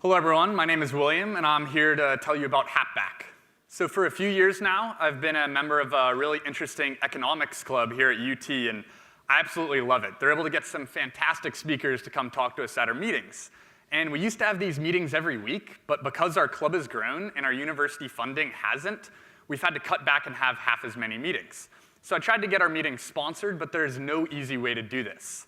Hello, everyone. My name is William, and I'm here to tell you about Hapback. So for a few years now, I've been a member of a really interesting economics club here at UT, and I absolutely love it. They're able to get some fantastic speakers to come talk to us at our meetings. And we used to have these meetings every week, but because our club has grown and our university funding hasn't, we've had to cut back and have half as many meetings. So I tried to get our meetings sponsored, but there's no easy way to do this.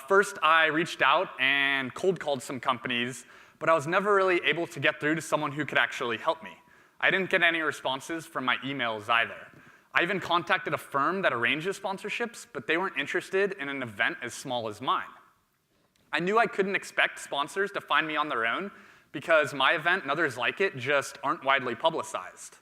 First, I reached out and cold called some companies, but I was never really able to get through to someone who could actually help me. I didn't get any responses from my emails either. I even contacted a firm that arranges sponsorships, but they weren't interested in an event as small as mine. I knew I couldn't expect sponsors to find me on their own because my event and others like it just aren't widely publicized.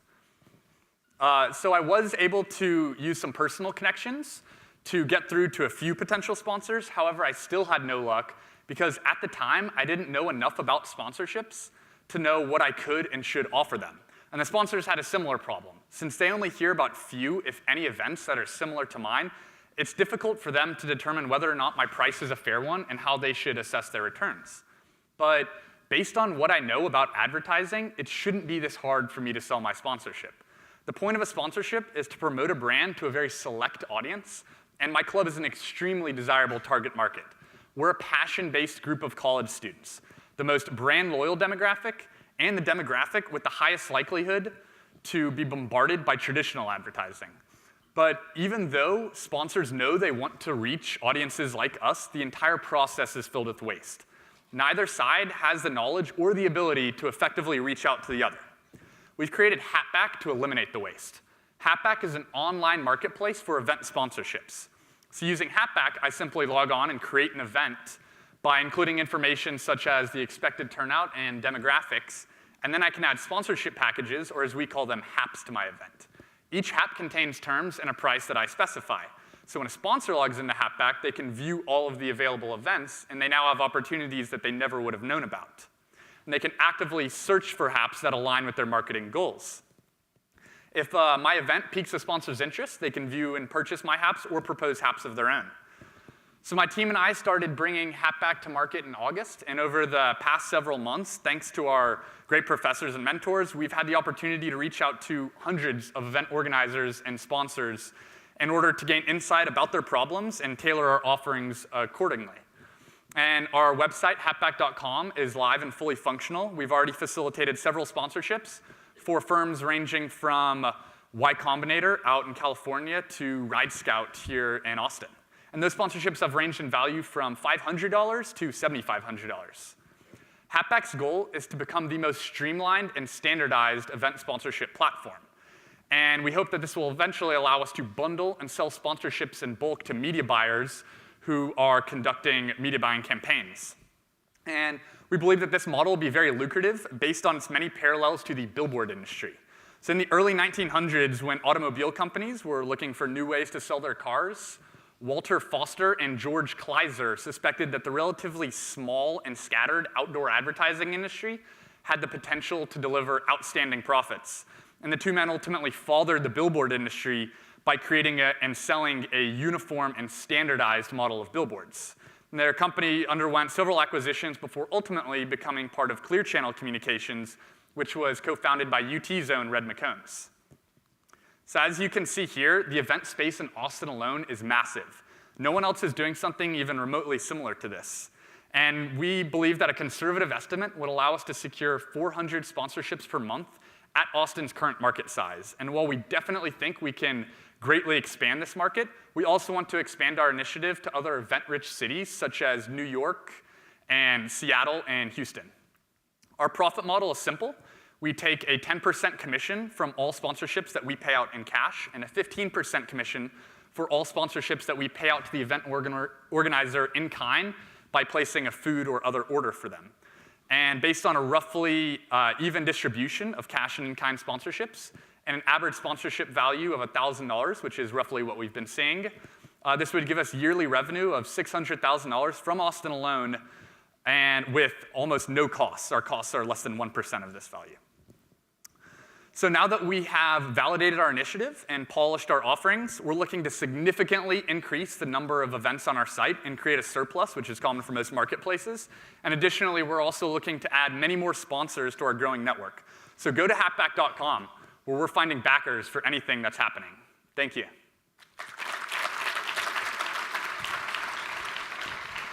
So I was able to use some personal connections to get through to a few potential sponsors. However, I still had no luck because at the time, I didn't know enough about sponsorships to know what I could and should offer them. And the sponsors had a similar problem. Since they only hear about few, if any, events that are similar to mine, it's difficult for them to determine whether or not my price is a fair one and how they should assess their returns. But based on what I know about advertising, it shouldn't be this hard for me to sell my sponsorship. The point of a sponsorship is to promote a brand to a very select audience, and my club is an extremely desirable target market. We're a passion-based group of college students, the most brand-loyal demographic and the demographic with the highest likelihood to be bombarded by traditional advertising. But even though sponsors know they want to reach audiences like us, the entire process is filled with waste. Neither side has the knowledge or the ability to effectively reach out to the other. We've created Hapback to eliminate the waste. Hapback is an online marketplace for event sponsorships. So using Hapback, I simply log on and create an event by including information such as the expected turnout and demographics, and then I can add sponsorship packages, or as we call them, haps, to my event. Each hap contains terms and a price that I specify. So when a sponsor logs into Hapback, they can view all of the available events, and they now have opportunities that they never would have known about. And they can actively search for haps that align with their marketing goals. If my event piques a sponsor's interest, they can view and purchase my haps or propose haps of their own. So my team and I started bringing Hapback to market in August, and over the past several months, thanks to our great professors and mentors, we've had the opportunity to reach out to hundreds of event organizers and sponsors in order to gain insight about their problems and tailor our offerings accordingly. And our website, hapback.com, is live and fully functional. We've already facilitated several sponsorships for firms ranging from Y Combinator out in California to Ride Scout here in Austin. And those sponsorships have ranged in value from $500 to $7,500. Hapback's goal is to become the most streamlined and standardized event sponsorship platform. And we hope that this will eventually allow us to bundle and sell sponsorships in bulk to media buyers who are conducting media buying campaigns. And we believe that this model will be very lucrative based on its many parallels to the billboard industry. So in the early 1900s, when automobile companies were looking for new ways to sell their cars, Walter Foster and George Kleiser suspected that the relatively small and scattered outdoor advertising industry had the potential to deliver outstanding profits. And the two men ultimately fathered the billboard industry by creating and selling a uniform and standardized model of billboards. And their company underwent several acquisitions before ultimately becoming part of Clear Channel Communications, which was co-founded by UT's own Red McCombs. So as you can see here, the event space in Austin alone is massive. No one else is doing something even remotely similar to this. And we believe that a conservative estimate would allow us to secure 400 sponsorships per month at Austin's current market size. And while we definitely think we can greatly expand this market, we also want to expand our initiative to other event-rich cities such as New York and Seattle and Houston. Our profit model is simple. We take a 10% commission from all sponsorships that we pay out in cash and a 15% commission for all sponsorships that we pay out to the event organizer in kind by placing a food or other order for them. And based on a roughly even distribution of cash and in-kind sponsorships and an average sponsorship value of $1,000, which is roughly what we've been seeing, this would give us yearly revenue of $600,000 from Austin alone, and with almost no costs. Our costs are less than 1% of this value. So now that we have validated our initiative and polished our offerings, we're looking to significantly increase the number of events on our site and create a surplus, which is common for most marketplaces. And additionally, we're also looking to add many more sponsors to our growing network. So go to hapback.com, where we're finding backers for anything that's happening. Thank you.